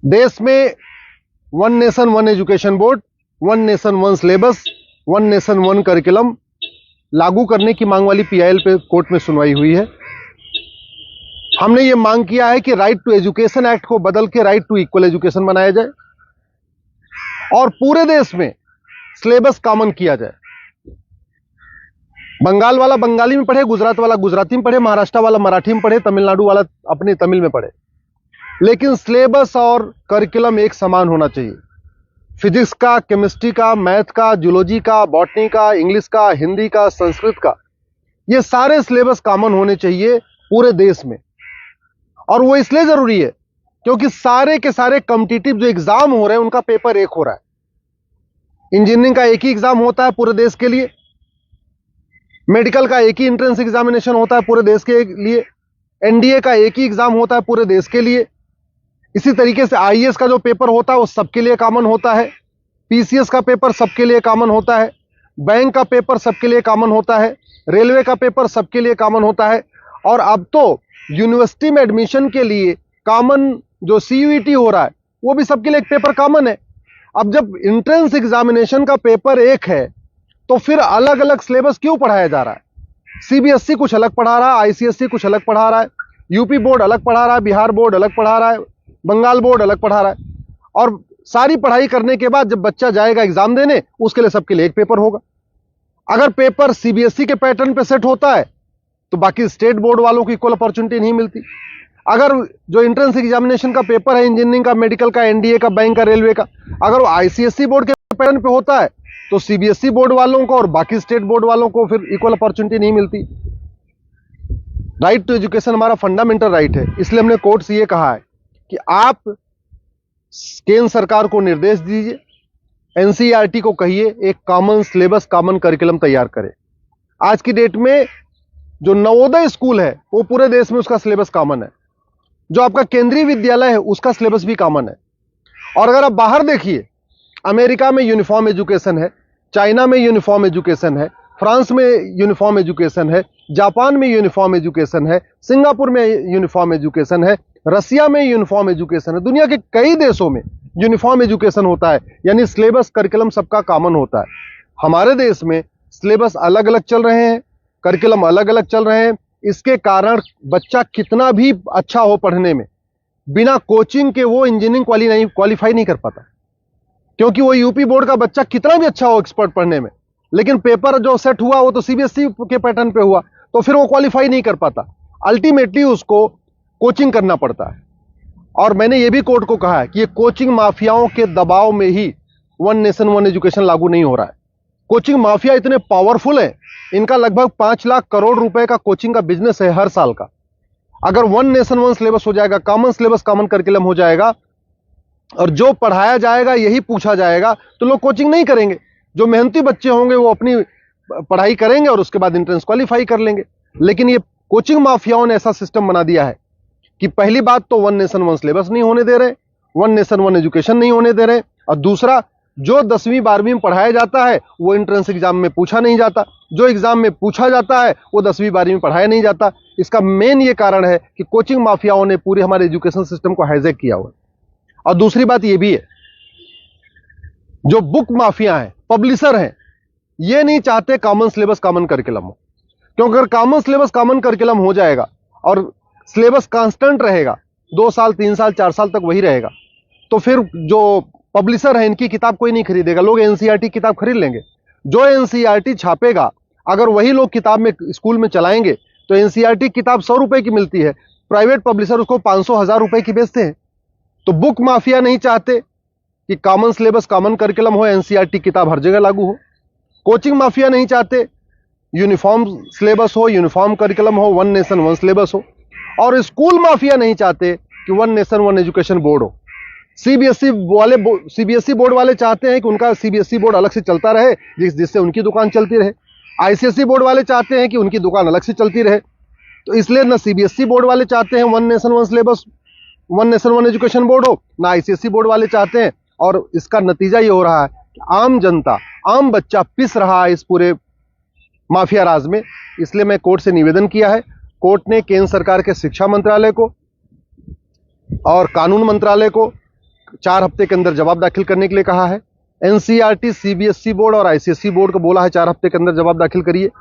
देश में one nation one education board, one nation one syllabus, one nation one curriculum लागू करने की मांग वाली पीआईएल पे कोर्ट में सुनवाई हुई है। हमने ये मांग किया है कि राइट टू एजुकेशन एक्ट को बदल के राइट टू इक्वल एजुकेशन बनाया जाए और पूरे देश में सिलेबस कॉमन किया जाए। बंगाल वाला बंगाली में पढ़े, गुजरात वाला गुजराती में पढ़े, महाराष्ट्र वाला मराठी में पढ़े, तमिलनाडु वाला अपने तमिल में पढ़े, लेकिन सिलेबस और करिकुलम एक समान होना चाहिए। फिजिक्स का, केमिस्ट्री का, मैथ का, जूलॉजी का, बॉटनी का, इंग्लिश का, हिंदी का, संस्कृत का, ये सारे सिलेबस कॉमन होने चाहिए पूरे देश में। और वो इसलिए जरूरी है क्योंकि सारे के सारे कॉम्पिटिटिव जो एग्जाम हो रहे हैं उनका पेपर एक हो रहा है। इंजीनियरिंग का एक ही एग्जाम होता है पूरे देश के लिए, मेडिकल का एक ही एंट्रेंस एग्जामिनेशन होता है पूरे देश के लिए, एनडीए का एक ही एग्जाम होता है पूरे देश के लिए। इसी तरीके से आईएएस का जो पेपर होता है वो सबके लिए कॉमन होता है, पीसीएस का पेपर सबके लिए कॉमन होता है, बैंक का पेपर सबके लिए कॉमन होता है, रेलवे का पेपर सबके लिए कॉमन होता है। और अब तो यूनिवर्सिटी में एडमिशन के लिए कॉमन जो सीयूईटी हो रहा है वो भी सबके लिए एक पेपर कॉमन है। अब जब एंट्रेंस एग्जामिनेशन का पेपर एक है तो फिर अलग अलग सिलेबस क्यों पढ़ाया जा रहा है? सीबीएसई कुछ अलग पढ़ा रहा है, आईसीएसई कुछ अलग पढ़ा रहा है, यूपी बोर्ड अलग पढ़ा रहा है, बिहार बोर्ड अलग पढ़ा रहा है, बंगाल बोर्ड अलग पढ़ा रहा है। और सारी पढ़ाई करने के बाद जब बच्चा जाएगा एग्जाम देने, उसके लिए सबके लिए एक पेपर होगा। अगर पेपर सीबीएसई के पैटर्न पे सेट होता है तो बाकी स्टेट बोर्ड वालों को इक्वल अपॉर्चुनिटी नहीं मिलती। अगर जो एंट्रेंस एग्जामिनेशन का पेपर है इंजीनियरिंग का, मेडिकल का, एनडीए का, बैंक का, रेलवे का, अगर वो आईसीएसई बोर्ड के पैटर्न पे होता है तो सीबीएसई बोर्ड वालों को और बाकी स्टेट बोर्ड वालों को फिर इक्वल अपॉर्चुनिटी नहीं मिलती। राइट टू एजुकेशन हमारा फंडामेंटल राइट है, इसलिए हमने कोर्ट से ये कहा है कि आप केंद्र सरकार को निर्देश दीजिए, एनसीईआरटी को कहिए एक कॉमन सिलेबस, कॉमन करिकुलम तैयार करे। आज की डेट में जो नवोदय स्कूल है वो पूरे देश में उसका सिलेबस कॉमन है, जो आपका केंद्रीय विद्यालय है उसका सिलेबस भी कॉमन है। और अगर आप बाहर देखिए, अमेरिका में यूनिफॉर्म एजुकेशन है, चाइना में यूनिफॉर्म एजुकेशन है, फ्रांस में यूनिफॉर्म एजुकेशन है, जापान में यूनिफॉर्म एजुकेशन है, सिंगापुर में यूनिफॉर्म एजुकेशन है, रसिया में यूनिफॉर्म एजुकेशन है, दुनिया के कई देशों में यूनिफॉर्म एजुकेशन होता है, यानी सिलेबस करिकुलम सबका कॉमन होता है। हमारे देश में सिलेबस अलग अलग चल रहे हैं, करिकुलम अलग अलग चल रहे हैं। इसके कारण बच्चा कितना भी अच्छा हो पढ़ने में, बिना कोचिंग के वो इंजीनियरिंग क्वालिफाई नहीं कर पाता, क्योंकि वो यूपी बोर्ड का बच्चा कितना भी अच्छा हो एक्सपर्ट पढ़ने में, लेकिन पेपर जो सेट हुआ वो तो सीबीएसई के पैटर्न पे हुआ, तो फिर वो क्वालिफाई नहीं कर पाता। अल्टीमेटली उसको कोचिंग करना पड़ता है। और मैंने ये भी कोर्ट को कहा है कि ये कोचिंग माफियाओं के दबाव में ही वन नेशन वन एजुकेशन लागू नहीं हो रहा है। कोचिंग माफिया इतने पावरफुल है, इनका लगभग 5 लाख करोड़ रुपए का कोचिंग का बिजनेस है हर साल का। अगर वन नेशन वन सिलेबस हो जाएगा, कॉमन सिलेबस, कॉमन करिकुलम हो जाएगा और जो पढ़ाया जाएगा यही पूछा जाएगा, तो लोग कोचिंग नहीं करेंगे। जो मेहनती बच्चे होंगे वो अपनी पढ़ाई करेंगे और उसके बाद एंट्रेंस क्वालिफाई कर लेंगे। लेकिन ये कोचिंग माफियाओं ने ऐसा सिस्टम बना दिया है कि पहली बात तो वन नेशन वन सिलेबस नहीं होने दे रहे, वन नेशन वन एजुकेशन नहीं होने दे रहे, और दूसरा जो 10वीं 12वीं में पढ़ाया जाता है वो एंट्रेंस एग्जाम में पूछा नहीं जाता, जो एग्जाम में पूछा जाता है वो 10वीं 12वीं में पढ़ाया नहीं जाता। इसका मेन ये कारण है कि कोचिंग माफियाओं ने पूरे हमारे एजुकेशन सिस्टम को हाईजैक किया हुआ है। और दूसरी बात ये भी है, जो बुक माफिया हैं, पब्लिशर हैं, ये नहीं चाहते कॉमन सिलेबस कॉमन करिकुलम हो, क्योंकि अगर कॉमन सिलेबस कॉमन करिकुलम हो जाएगा और सिलेबस कांस्टेंट रहेगा, 2 साल 3 साल 4 साल तक वही रहेगा, तो फिर जो पब्लिशर है इनकी किताब कोई नहीं खरीदेगा, लोग एनसीईआरटी किताब खरीद लेंगे। जो एनसीईआरटी छापेगा अगर वही लोग किताब में स्कूल में चलाएंगे तो एनसीईआरटी किताब 100 रुपए की मिलती है, प्राइवेट पब्लिशर उसको 500-1000 रुपए की बेचते हैं। तो बुक माफिया नहीं चाहते कि कॉमन सिलेबस कॉमन करिकुलम हो, एनसीईआरटी किताब हर जगह लागू हो। कोचिंग माफिया नहीं चाहते यूनिफॉर्म सिलेबस हो, यूनिफॉर्म करिकुलम हो, वन नेशन वन सिलेबस हो। और स्कूल माफिया नहीं चाहते कि one nation one education board हो। सीबीएसई बोर्ड वाले चाहते हैं कि उनका सीबीएसई बोर्ड अलग से चलता रहे, जिससे उनकी दुकान चलती रहे। आईसीएसई बोर्ड वाले चाहते हैं कि उनकी दुकान अलग से चलती रहे। तो इसलिए ना सीबीएसई बोर्ड वाले चाहते हैं one nation one syllabus, one nation one education board हो, ना आईसीएसई बोर्ड वाले चाहते हैं। और इसका नतीजा ये हो रहा है कि आम जनता, आम बच्चा पिस रहा है इस पूरे माफिया राज में। इसलिए मैं कोर्ट से निवेदन किया है। कोर्ट ने केंद्र सरकार के शिक्षा मंत्रालय को और कानून मंत्रालय को 4 हफ्ते के अंदर जवाब दाखिल करने के लिए कहा है। एनसीईआरटी, सीबीएसई बोर्ड और आईसीएसई बोर्ड को बोला है 4 हफ्ते के अंदर जवाब दाखिल करिए।